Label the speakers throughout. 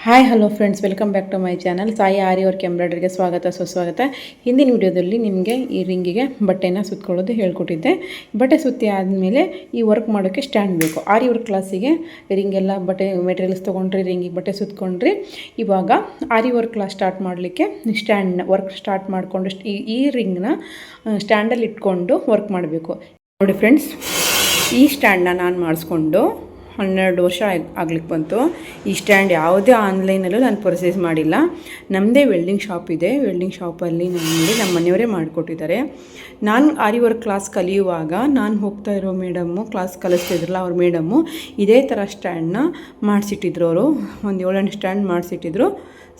Speaker 1: Hi hello friends, welcome back to my channel Sai aari work ಎಂಬ್ರಾಯ್ಡ್ರಿಗೆ ಸ್ವಾಗತ ಸುಸ್ವಾಗತ. ಹಿಂದಿನ ವಿಡಿಯೋದಲ್ಲಿ ನಿಮಗೆ ಈ ರಿಂಗಿಗೆ ಬಟ್ಟೆನ ಸುತ್ಕೊಳ್ಳೋದು ಹೇಳ್ಕೊಟ್ಟಿದ್ದೆ. ಬಟ್ಟೆ ಸುತ್ತಿ ಆದಮೇಲೆ ಈ ವರ್ಕ್ ಮಾಡೋಕ್ಕೆ ಸ್ಟ್ಯಾಂಡ್ ಬೇಕು. ಆರಿ ವರ್ಕ್ ಕ್ಲಾಸಿಗೆ ರಿಂಗೆಲ್ಲ ಬಟ್ಟೆ ಮೆಟೀರಿಯಲ್ಸ್ ತೊಗೊಂಡ್ರಿ, ರಿಂಗಿಗೆ ಬಟ್ಟೆ ಸುತ್ಕೊಂಡ್ರಿ. ಇವಾಗ ಆರಿ ವರ್ಕ್ ಕ್ಲಾಸ್ ಸ್ಟಾರ್ಟ್ ಮಾಡಲಿಕ್ಕೆ ಸ್ಟ್ಯಾಂಡ್ನ ವರ್ಕ್ ಸ್ಟಾರ್ಟ್ ಮಾಡಿಕೊಂಡು ಈ ರಿಂಗ್ನ ಸ್ಟ್ಯಾಂಡಲ್ಲಿ ಇಟ್ಕೊಂಡು ವರ್ಕ್ ಮಾಡಬೇಕು. ನೋಡಿ ಫ್ರೆಂಡ್ಸ್, ಈ ಸ್ಟ್ಯಾಂಡನ್ನ ನಾನು ಮಾಡಿಸ್ಕೊಂಡು 12 ವರ್ಷ ಆಗ್ಲಿಕ್ಕೆ ಬಂತು. ಈ ಸ್ಟ್ಯಾಂಡ್ ಯಾವುದೇ ಆನ್ಲೈನಲ್ಲೂ ನಾನು ಪರ್ಚೇಸ್ ಮಾಡಿಲ್ಲ. ನಮ್ಮದೇ ವೆಲ್ಡಿಂಗ್ ಶಾಪ್ ಇದೆ. ವೆಲ್ಡಿಂಗ್ ಶಾಪಲ್ಲಿ ನಮ್ಮ ಮನೆಯವರೇ ಮಾಡಿಕೊಟ್ಟಿದ್ದಾರೆ. ನಾನು ಆರಿ ವರ್ಕ್ ಕ್ಲಾಸ್ ಕಲಿಯುವಾಗ ನಾನು ಹೋಗ್ತಾ ಇರೋ ಮೇಡಮ್ಮು, ಕ್ಲಾಸ್ ಕಲಿಸ್ತಿದ್ರಲ್ಲ ಅವ್ರ ಮೇಡಮ್ಮು ಇದೇ ಥರ ಸ್ಟ್ಯಾಂಡನ್ನ ಮಾಡಿಸಿಟ್ಟಿದ್ರು. ಅವರು ಒಂದು 7-8 ಸ್ಟ್ಯಾಂಡ್ ಮಾಡಿಸಿಟ್ಟಿದ್ರು.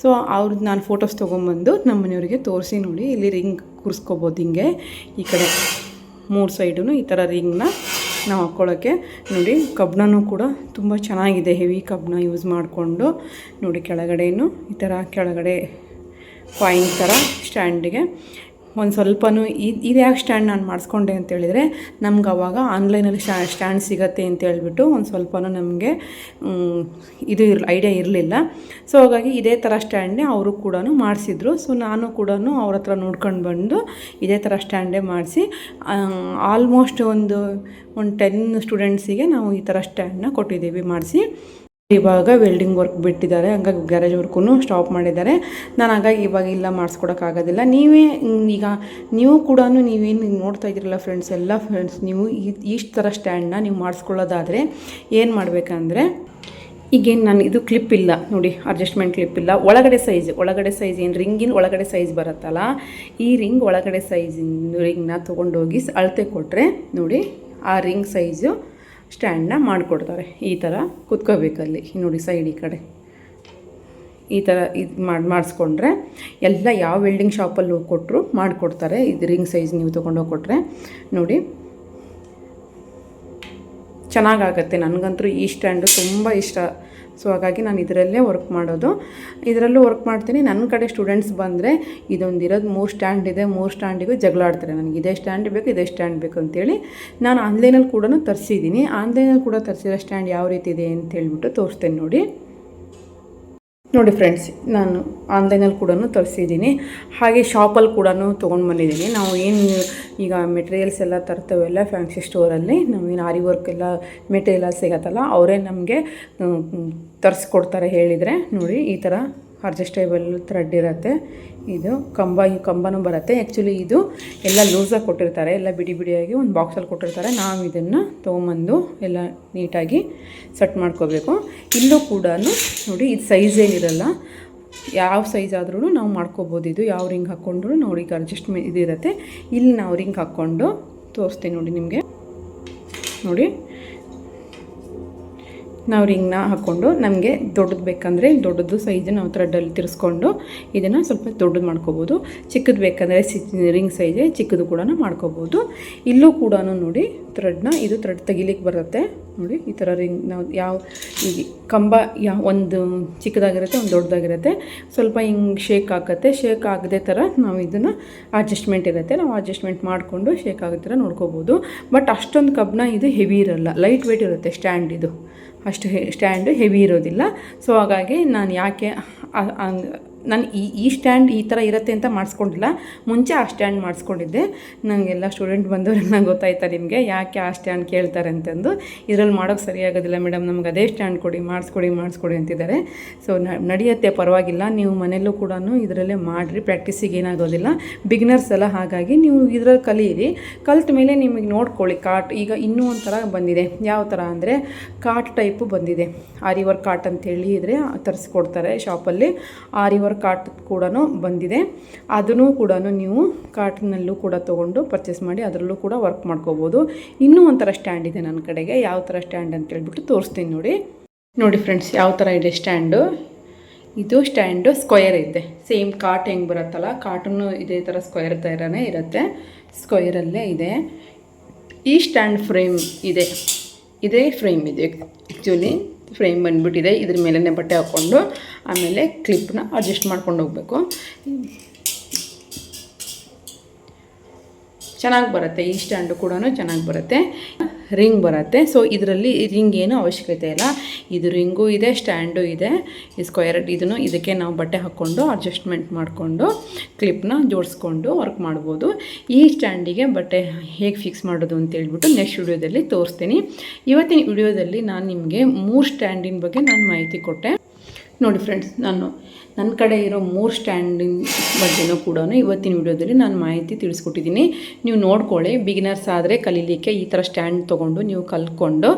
Speaker 1: ಸೊ ಅವ್ರದ್ದು ನಾನು ಫೋಟೋಸ್ ತೊಗೊಂಬಂದು ನಮ್ಮ ಮನೆಯವರಿಗೆ ತೋರಿಸಿ, ನೋಡಿ ಇಲ್ಲಿ ರಿಂಗ್ ಕೂರಿಸ್ಕೋಬೋದು. ಹಿಂಗೆ ಈ ಕಡೆ 3 ಸೈಡೂ ಈ ಥರ ರಿಂಗ್ನ ನಾವು ಹಾಕ್ಕೊಳ್ಳೋಕ್ಕೆ. ನೋಡಿ ಕಬ್ಬಿಣನೂ ಕೂಡ ತುಂಬ ಚೆನ್ನಾಗಿದೆ, ಹೆವಿ ಕಬ್ಬಿಣ ಯೂಸ್ ಮಾಡಿಕೊಂಡು. ನೋಡಿ ಕೆಳಗಡೆಯೂ ಈ ಥರ ಕೆಳಗಡೆ ಕಾಯಿನ್ ಥರ ಸ್ಟ್ಯಾಂಡಿಗೆ ಒಂದು ಸ್ವಲ್ಪನೂ ಇದು ಯಾಕೆ ಸ್ಟ್ಯಾಂಡ್ ನಾನು ಮಾಡಿಸ್ಕೊಂಡೆ ಅಂತೇಳಿದರೆ, ನಮ್ಗೆ ಅವಾಗ ಆನ್ಲೈನಲ್ಲಿ ಸ್ಟ್ಯಾಂಡ್ ಸಿಗತ್ತೆ ಅಂತೇಳ್ಬಿಟ್ಟು ಒಂದು ಸ್ವಲ್ಪನೂ ನಮಗೆ ಇದು ಐಡಿಯಾ ಇರಲಿಲ್ಲ. ಸೊ ಹಾಗಾಗಿ ಇದೇ ಥರ ಸ್ಟ್ಯಾಂಡೇ ಅವರು ಕೂಡ ಮಾಡಿಸಿದ್ರು. ಸೊ ನಾನು ಕೂಡ ಅವ್ರ ಹತ್ರ ನೋಡ್ಕೊಂಡು ಬಂದು ಇದೇ ಥರ ಸ್ಟ್ಯಾಂಡೇ ಮಾಡಿಸಿ ಆಲ್ಮೋಸ್ಟ್ ಒಂದು 10 ಸ್ಟೂಡೆಂಟ್ಸಿಗೆ ನಾವು ಈ ಥರ ಸ್ಟ್ಯಾಂಡನ್ನ ಕೊಟ್ಟಿದ್ದೀವಿ ಮಾಡಿಸಿ. ಇವಾಗ ವೆಲ್ಡಿಂಗ್ ವರ್ಕ್ ಬಿಟ್ಟಿದ್ದಾರೆ, ಹಂಗಾಗಿ ಗ್ಯಾರೇಜ್ ವರ್ಕೂ ಸ್ಟಾಪ್ ಮಾಡಿದ್ದಾರೆ. ನಾನು ಹಾಗಾಗಿ ಇವಾಗ ಇಲ್ಲ ಮಾಡಿಸ್ಕೊಡೋಕ್ಕಾಗೋದಿಲ್ಲ. ನೀವು ಕೂಡ ನೀವೇನು ನೋಡ್ತಾ ಇದ್ದೀರಲ್ಲ ಫ್ರೆಂಡ್ಸ್, ಎಲ್ಲ ಫ್ರೆಂಡ್ಸ್, ನೀವು ಈ ಥರ ಸ್ಟ್ಯಾಂಡನ್ನ ನೀವು ಮಾಡಿಸ್ಕೊಳ್ಳೋದಾದರೆ ಏನು ಮಾಡಬೇಕಂದ್ರೆ, ಈಗೇನು ನಾನು ಇದು ಕ್ಲಿಪ್ ಇಲ್ಲ ನೋಡಿ, ಅಡ್ಜಸ್ಟ್ಮೆಂಟ್ ಕ್ಲಿಪ್ ಇಲ್ಲ. ಒಳಗಡೆ ಸೈಜ್ ಏನು ರಿಂಗಿನ ಒಳಗಡೆ ಸೈಜ್ ಬರುತ್ತಲ್ಲ, ಈ ರಿಂಗ್ ಒಳಗಡೆ ಸೈಜಿನ ರಿಂಗ್ನ ತೊಗೊಂಡೋಗಿ ಅಳತೆ ಕೊಟ್ಟರೆ ನೋಡಿ ಆ ರಿಂಗ್ ಸೈಜು ಸ್ಟ್ಯಾಂಡನ್ನ ಮಾಡಿಕೊಡ್ತಾರೆ. ಈ ಥರ ಕುತ್ಕೋಬೇಕಲ್ಲಿ ನೋಡಿ, ಸೈಡ್ ಈ ಕಡೆ ಈ ಥರ ಇದು ಮಾಡಿಸ್ಕೊಂಡ್ರೆ ಎಲ್ಲ ಯಾವ ವೆಲ್ಡಿಂಗ್ ಶಾಪಲ್ಲಿ ಹೋಗಿ ಕೊಟ್ಟರು ಮಾಡಿಕೊಡ್ತಾರೆ. ಇದು ರಿಂಗ್ ಸೈಜ್ ನೀವು ತೊಗೊಂಡೋಗಿ ಕೊಟ್ಟರೆ ನೋಡಿ ಚೆನ್ನಾಗಾಗತ್ತೆ. ನನಗಂತೂ ಈ ಸ್ಟ್ಯಾಂಡು ತುಂಬ ಇಷ್ಟ. ಸೊ ಹಾಗಾಗಿ ನಾನು ಇದರಲ್ಲೇ ವರ್ಕ್ ಮಾಡೋದು, ಇದರಲ್ಲೂ ವರ್ಕ್ ಮಾಡ್ತೀನಿ. ನನ್ನ ಕಡೆ ಸ್ಟೂಡೆಂಟ್ಸ್ ಬಂದರೆ ಇದೊಂದಿರೋದು 3 ಸ್ಟ್ಯಾಂಡ್ ಇದೆ, 3 ಸ್ಟ್ಯಾಂಡಿಗೂ ಜಗಳ ಆಡ್ತಾರೆ. ನನಗೆ ಇದೇ ಸ್ಟ್ಯಾಂಡ್ ಬೇಕು, ಇದೇ ಸ್ಟ್ಯಾಂಡ್ ಬೇಕು ಅಂತೇಳಿ. ನಾನು ಆನ್ಲೈನಲ್ಲಿ ಕೂಡ ತರಿಸಿದ್ದೀನಿ. ಆನ್ಲೈನಲ್ಲಿ ಕೂಡ ತರಿಸಿರೋ ಸ್ಟ್ಯಾಂಡ್ ಯಾವ ರೀತಿ ಇದೆ ಅಂತೇಳ್ಬಿಟ್ಟು ತೋರಿಸ್ತೇನೆ ನೋಡಿ ಫ್ರೆಂಡ್ಸ್. ನಾನು ಆನ್ಲೈನಲ್ಲಿ ಕೂಡ ತರಿಸಿದ್ದೀನಿ, ಹಾಗೆ ಶಾಪಲ್ಲಿ ಕೂಡ ತೊಗೊಂಡು ಬಂದಿದ್ದೀನಿ. ನಾವು ಏನು ಈಗ ಮೆಟೀರಿಯಲ್ಸ್ ಎಲ್ಲ ತರ್ತೇವೆಲ್ಲ ಫ್ಯಾನ್ಸಿ ಸ್ಟೋರಲ್ಲಿ, ನಾವೇನು ಆರಿ ವರ್ಕ್ ಎಲ್ಲ ಮೆಟೀರಿಯಲ್ ಸಿಗತ್ತಲ್ಲ, ಅವರೇ ನಮಗೆ ತರಿಸ್ಕೊಡ್ತಾರೆ ಹೇಳಿದರೆ. ನೋಡಿ ಈ ಥರ ಅಡ್ಜಸ್ಟೇಬಲ್ ಥ್ರೆಡ್ ಇರುತ್ತೆ. ಇದು ಕಂಬನೂ ಬರುತ್ತೆ. ಆ್ಯಕ್ಚುಲಿ ಇದು ಎಲ್ಲ ಲೂಸಾಗಿ ಕೊಟ್ಟಿರ್ತಾರೆ, ಎಲ್ಲ ಬಿಡಿ ಬಿಡಿಯಾಗಿ ಒಂದು ಬಾಕ್ಸಲ್ಲಿ ಕೊಟ್ಟಿರ್ತಾರೆ. ನಾವು ಇದನ್ನು ತೊಗೊಂಬಂದು ಎಲ್ಲ ನೀಟಾಗಿ ಸೆಟ್ ಮಾಡ್ಕೋಬೇಕು. ಇಲ್ಲೂ ಕೂಡ ನೋಡಿ, ಇದು ಸೈಜ್ ಏನಿರಲ್ಲ, ಯಾವ ಸೈಜ್ ಆದ್ರೂ ನಾವು ಮಾಡ್ಕೋಬೋದು. ಇದು ಯಾವ ರಿಂಗ್ ಹಾಕ್ಕೊಂಡ್ರು ನೋಡಿ, ಈಗ ಅಡ್ಜಸ್ಟ್ಮೆಂಟ್ ಇದಿರುತ್ತೆ. ಇಲ್ಲಿ ನಾವು ರಿಂಗ್ ಹಾಕ್ಕೊಂಡು ತೋರಿಸ್ತೀನಿ ನೋಡಿ ನಿಮಗೆ. ನೋಡಿ ನಾವು ರಿಂಗ್ನ ಹಾಕ್ಕೊಂಡು ನಮಗೆ ದೊಡ್ಡದು ಬೇಕಂದರೆ ದೊಡ್ಡದು ಸೈಜ್ ನಾವು ಥ್ರೆಡ್ಡಲ್ಲಿ ತಿರ್ಸ್ಕೊಂಡು ಇದನ್ನು ಸ್ವಲ್ಪ ದೊಡ್ಡದು ಮಾಡ್ಕೋಬೋದು. ಚಿಕ್ಕದು ಬೇಕಂದರೆ ರಿಂಗ್ ಸೈಜೇ ಚಿಕ್ಕದು ಕೂಡ ಮಾಡ್ಕೋಬೋದು. ಇಲ್ಲೂ ಕೂಡ ನೋಡಿ ಥ್ರೆಡ್ನ, ಇದು ಥ್ರೆಡ್ ತೆಗಿಲಿಕ್ಕೆ ಬರುತ್ತೆ ನೋಡಿ. ಈ ಥರ ರಿಂಗ್ ನಾವು ಈಗ ಕಂಬ ಒಂದು ಚಿಕ್ಕದಾಗಿರುತ್ತೆ, ಒಂದು ದೊಡ್ಡದಾಗಿರುತ್ತೆ. ಸ್ವಲ್ಪ ಹಿಂಗೆ ಶೇಕ್ ಆಗುತ್ತೆ. ಶೇಕ್ ಆಗದೆ ಥರ ನಾವು ಇದನ್ನು ಅಡ್ಜಸ್ಟ್ಮೆಂಟ್ ಇರುತ್ತೆ, ನಾವು ಅಡ್ಜಸ್ಟ್ಮೆಂಟ್ ಮಾಡಿಕೊಂಡು ಶೇಕ್ ಆಗೋ ಥರ ನೋಡ್ಕೋಬೋದು. ಬಟ್ ಅಷ್ಟೊಂದು ಕಬ್ಬಿಣ ಇದು ಹೆವಿ ಇರೋಲ್ಲ, ಲೈಟ್ ವೆಯ್ಟ್ ಇರುತ್ತೆ ಸ್ಟ್ಯಾಂಡ್. ಇದು ಅಷ್ಟು ಸ್ಟ್ಯಾಂಡು ಹೆವಿ ಇರೋದಿಲ್ಲ. ಸೊ ಹಾಗಾಗಿ ನಾನು ಯಾಕೆ ನಾನು ಈ ಸ್ಟ್ಯಾಂಡ್ ಈ ಥರ ಇರುತ್ತೆ ಅಂತ ಮಾಡಿಸ್ಕೊಂಡಿಲ್ಲ. ಮುಂಚೆ ಆ ಸ್ಟ್ಯಾಂಡ್ ಮಾಡಿಸ್ಕೊಂಡಿದ್ದೆ. ನನಗೆಲ್ಲ ಸ್ಟೂಡೆಂಟ್ ಬಂದವ್ರಿಗೆ ನಂಗೆ ಗೊತ್ತಾಯ್ತಾ ನಿಮಗೆ ಯಾಕೆ ಆ ಸ್ಟ್ಯಾಂಡ್ ಕೇಳ್ತಾರೆ ಅಂತಂದು. ಇದರಲ್ಲಿ ಮಾಡೋಕ್ಕೆ ಸರಿಯಾಗೋದಿಲ್ಲ ಮೇಡಮ್, ನಮ್ಗೆ ಅದೇ ಸ್ಟ್ಯಾಂಡ್ ಕೊಡಿ, ಮಾಡಿಸ್ಕೊಡಿ ಅಂತಿದ್ದಾರೆ. ಸೊ ನಡೆಯುತ್ತೆ, ಪರವಾಗಿಲ್ಲ. ನೀವು ಮನೆಯಲ್ಲೂ ಕೂಡ ಇದರಲ್ಲೇ ಮಾಡಿರಿ, ಪ್ರಾಕ್ಟೀಸಿಗೆ ಏನಾಗೋದಿಲ್ಲ. ಬಿಗಿನರ್ಸ್ ಎಲ್ಲ, ಹಾಗಾಗಿ ನೀವು ಇದರಲ್ಲಿ ಕಲೀರಿ. ಕಲ್ತ ಮೇಲೆ ನಿಮಗೆ ನೋಡ್ಕೊಳ್ಳಿ. ಈಗ ಇನ್ನೂ ಒಂಥರ ಬಂದಿದೆ. ಯಾವ ಥರ ಅಂದರೆ ಕಾಟ್ ಟೈಪು ಬಂದಿದೆ. ಆರಿ ವರ್ಕ್ ಕಾಟ್ ಅಂತೇಳಿ ಇದ್ರೆ ತರಿಸ್ಕೊಡ್ತಾರೆ ಶಾಪಲ್ಲಿ. ಆರಿ ವರ್ಕ್ ಕಾಟ್ ಕೂಡ ಬಂದಿದೆ. ಅದನ್ನು ಕೂಡ ನೀವು ಕಾಟ್ನಲ್ಲೂ ಕೂಡ ತೊಗೊಂಡು ಪರ್ಚೇಸ್ ಮಾಡಿ ಅದರಲ್ಲೂ ಕೂಡ ವರ್ಕ್ ಮಾಡ್ಕೋಬೋದು. ಇನ್ನೂ ಒಂಥರ ಸ್ಟ್ಯಾಂಡ್ ಇದೆ ನನ್ನ ಕಡೆಗೆ. ಯಾವ ಥರ ಸ್ಟ್ಯಾಂಡ್ ಅಂತೇಳ್ಬಿಟ್ಟು ತೋರಿಸ್ತೀನಿ ನೋಡಿ ಫ್ರೆಂಡ್ಸ್, ಯಾವ ಥರ ಇದೆ ಸ್ಟ್ಯಾಂಡು. ಇದು ಸ್ಟ್ಯಾಂಡು ಸ್ಕ್ವಯರ್ ಇದೆ. ಸೇಮ್ ಕಾಟ್ ಹೆಂಗೆ ಬರುತ್ತಲ್ಲ, ಕಾಟನ್ನು ಇದೇ ಥರ ಸ್ಕ್ವಯರ್ ಥರನೇ ಇರುತ್ತೆ. ಸ್ಕ್ವಯರಲ್ಲೇ ಇದೆ. ಈ ಸ್ಟ್ಯಾಂಡ್ ಫ್ರೇಮ್ ಇದೆ, ಇದೇ ಫ್ರೇಮ್ ಇದೆ. ಆ್ಯಕ್ಚುಲಿ ಫ್ರೇಮ್ ಬಂದುಬಿಟ್ಟಿದೆ. ಇದ್ರ ಮೇಲೇ ಬಟ್ಟೆ ಹಾಕ್ಕೊಂಡು ಆಮೇಲೆ ಕ್ಲಿಪ್ನ ಅಡ್ಜಸ್ಟ್ ಮಾಡ್ಕೊಂಡು ಹೋಗಬೇಕು. ಚೆನ್ನಾಗಿ ಬರುತ್ತೆ. ಈ ಸ್ಟ್ಯಾಂಡು ಕೂಡ ಚೆನ್ನಾಗಿ ಬರುತ್ತೆ. ರಿಂಗ್ ಬರುತ್ತೆ. ಸೊ ಇದರಲ್ಲಿ ರಿಂಗ್ ಏನು ಅವಶ್ಯಕತೆ ಇಲ್ಲ, ಇದು ರಿಂಗು ಇದೆ, ಸ್ಟ್ಯಾಂಡು ಇದೆ, ಈ ಸ್ಕ್ವೇರ್ ಇದನ್ನು ಇದಕ್ಕೆ ನಾವು ಬಟ್ಟೆ ಹಾಕ್ಕೊಂಡು ಅಡ್ಜಸ್ಟ್ಮೆಂಟ್ ಮಾಡಿಕೊಂಡು ಕ್ಲಿಪ್ನ ಜೋಡಿಸ್ಕೊಂಡು ವರ್ಕ್ ಮಾಡ್ಬೋದು. ಈ ಸ್ಟ್ಯಾಂಡಿಗೆ ಬಟ್ಟೆ ಹೇಗೆ ಫಿಕ್ಸ್ ಮಾಡೋದು ಅಂತ ಹೇಳ್ಬಿಟ್ಟು ನೆಕ್ಸ್ಟ್ ವಿಡಿಯೋದಲ್ಲಿ ತೋರಿಸ್ತೀನಿ. ಇವತ್ತಿನ ವಿಡಿಯೋದಲ್ಲಿ ನಾನು ನಿಮಗೆ 3 ಸ್ಟ್ಯಾಂಡಿನ ಬಗ್ಗೆ ನಾನು ಮಾಹಿತಿ ಕೊಟ್ಟೆ. ನೋಡಿ ಫ್ರೆಂಡ್ಸ್, ನನ್ನ ಕಡೆ ಇರೋ 3 ಸ್ಟ್ಯಾಂಡಿನ ಬಗ್ಗೆನೂ ಕೂಡ ಇವತ್ತಿನ ವಿಡಿಯೋದಲ್ಲಿ ನಾನು ಮಾಹಿತಿ ತಿಳಿಸ್ಕೊಟ್ಟಿದ್ದೀನಿ. ನೀವು ನೋಡ್ಕೊಳ್ಳಿ. ಬಿಗಿನರ್ಸ್ ಆದರೆ ಕಲೀಲಿಕ್ಕೆ ಈ ಥರ ಸ್ಟ್ಯಾಂಡ್ ತೊಗೊಂಡು ನೀವು ಕಲ್ತ್ಕೊಂಡು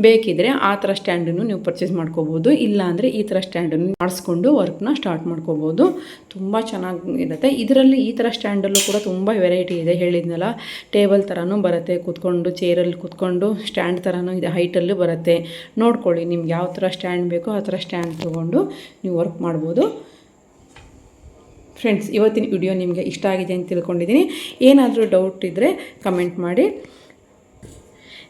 Speaker 1: ಬೇಕಿದ್ರೆ ಆ ಥರ ಸ್ಟ್ಯಾಂಡನ್ನು ನೀವು ಪರ್ಚೇಸ್ ಮಾಡ್ಕೋಬೋದು. ಇಲ್ಲಾಂದರೆ ಈ ಥರ ಸ್ಟ್ಯಾಂಡನ್ನು ಮಾಡಿಸ್ಕೊಂಡು ವರ್ಕ್ನ ಸ್ಟಾರ್ಟ್ ಮಾಡ್ಕೋಬೋದು. ತುಂಬ ಚೆನ್ನಾಗಿರುತ್ತೆ. ಇದರಲ್ಲಿ ಈ ಥರ ಸ್ಟ್ಯಾಂಡಲ್ಲೂ ಕೂಡ ತುಂಬ ವೆರೈಟಿ ಇದೆ. ಹೇಳಿದ್ನಲ್ಲ, ಟೇಬಲ್ ಥರನೂ ಬರುತ್ತೆ, ಕೂತ್ಕೊಂಡು ಚೇರಲ್ಲಿ ಕೂತ್ಕೊಂಡು ಸ್ಟ್ಯಾಂಡ್ ಥರನೂ ಇದೆ, ಹೈಟಲ್ಲೂ ಬರುತ್ತೆ. ನೋಡ್ಕೊಳ್ಳಿ, ನಿಮ್ಗೆ ಯಾವ ಥರ ಸ್ಟ್ಯಾಂಡ್ ಬೇಕೋ ಆ ಥರ ಸ್ಟ್ಯಾಂಡ್ ತೊಗೊಂಡು ನೀವು ವರ್ಕ್ ಮಾಡ್ಬೋದು. ಫ್ರೆಂಡ್ಸ್, ಇವತ್ತಿನ ವಿಡಿಯೋ ನಿಮಗೆ ಇಷ್ಟ ಆಗಿದೆ ಅಂತ ತಿಳ್ಕೊಂಡಿದ್ದೀನಿ. ಏನಾದರೂ ಡೌಟ್ ಇದ್ದರೆ ಕಮೆಂಟ್ ಮಾಡಿ.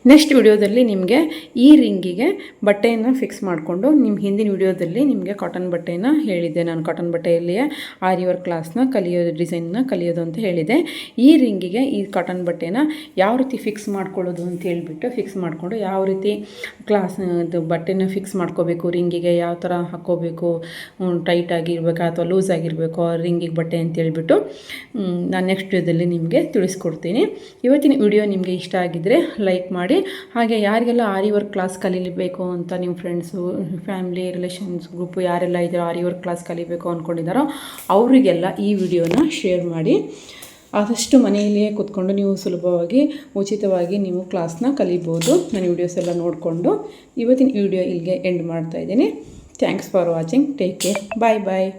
Speaker 1: ನೆಕ್ಸ್ಟ್ ವಿಡಿಯೋದಲ್ಲಿ ನಿಮಗೆ ಈ ರಿಂಗಿಗೆ ಬಟ್ಟೆಯನ್ನು ಫಿಕ್ಸ್ ಮಾಡಿಕೊಂಡು, ನಿಮ್ಮ ಹಿಂದಿನ ವಿಡಿಯೋದಲ್ಲಿ ನಿಮಗೆ ಕಾಟನ್ ಬಟ್ಟೆನ ಹೇಳಿದ್ದೆ ನಾನು. ಕಾಟನ್ ಬಟ್ಟೆಯಲ್ಲಿಯೇ ಆರಿ ವರ್ಕ್ ಕ್ಲಾಸ್ನ ಕಲಿಯೋದು, ಡಿಸೈನ್ನ ಕಲಿಯೋದು ಅಂತ ಹೇಳಿದೆ. ಈ ರಿಂಗಿಗೆ ಈ ಕಾಟನ್ ಬಟ್ಟೆನ ಯಾವ ರೀತಿ ಫಿಕ್ಸ್ ಮಾಡ್ಕೊಳ್ಳೋದು ಅಂತ ಹೇಳಿಬಿಟ್ಟು ಫಿಕ್ಸ್ ಮಾಡಿಕೊಂಡು ಯಾವ ರೀತಿ ಇದು ಬಟ್ಟೆನ ಫಿಕ್ಸ್ ಮಾಡ್ಕೋಬೇಕು, ರಿಂಗಿಗೆ ಯಾವ ಥರ ಹಾಕ್ಕೋಬೇಕು, ಟೈಟ್ ಆಗಿರಬೇಕಾ ಅಥವಾ ಲೂಸ್ ಆಗಿರಬೇಕು ರಿಂಗಿಗೆ ಬಟ್ಟೆ ಅಂತ ಹೇಳ್ಬಿಟ್ಟು ನಾನು ನೆಕ್ಸ್ಟ್ ವಿಡಿಯೋದಲ್ಲಿ ನಿಮಗೆ ತಿಳಿಸ್ಕೊಡ್ತೀನಿ. ಇವತ್ತಿನ ವಿಡಿಯೋ ನಿಮಗೆ ಇಷ್ಟ ಆಗಿದ್ದರೆ ಲೈಕ್ ಮಾಡಿ. ಹಾಗೆ ಯಾರಿಗೆಲ್ಲ ಆರಿ ವರ್ಕ್ ಕ್ಲಾಸ್ ಕಲಿಬೇಕು ಅಂತ ನಿಮ್ಮ ಫ್ರೆಂಡ್ಸು, ಫ್ಯಾಮಿಲಿ, ರಿಲೇಷನ್ಸ್ ಗ್ರೂಪು ಯಾರೆಲ್ಲ ಇದ್ದಾರೋ ಆರಿ ವರ್ಕ್ ಕ್ಲಾಸ್ ಕಲಿಬೇಕು ಅಂದ್ಕೊಂಡಿದ್ದಾರೋ ಅವರಿಗೆಲ್ಲ ಈ ವಿಡಿಯೋನ ಶೇರ್ ಮಾಡಿ. ಆದಷ್ಟು ಮನೆಯಲ್ಲಿಯೇ ಕೂತ್ಕೊಂಡು ನೀವು ಸುಲಭವಾಗಿ ಉಚಿತವಾಗಿ ನೀವು ಕ್ಲಾಸ್ನ ಕಲಿಬೋದು. ನನ್ನ ವಿಡಿಯೋಸ್ ಎಲ್ಲ ನೋಡಿಕೊಂಡು ಇವತ್ತಿನ ವಿಡಿಯೋ ಇಲ್ಲಿಗೆ ಎಂಡ್ ಮಾಡ್ತಾಯಿದ್ದೀನಿ. Thanks for watching. Take care. Bye bye.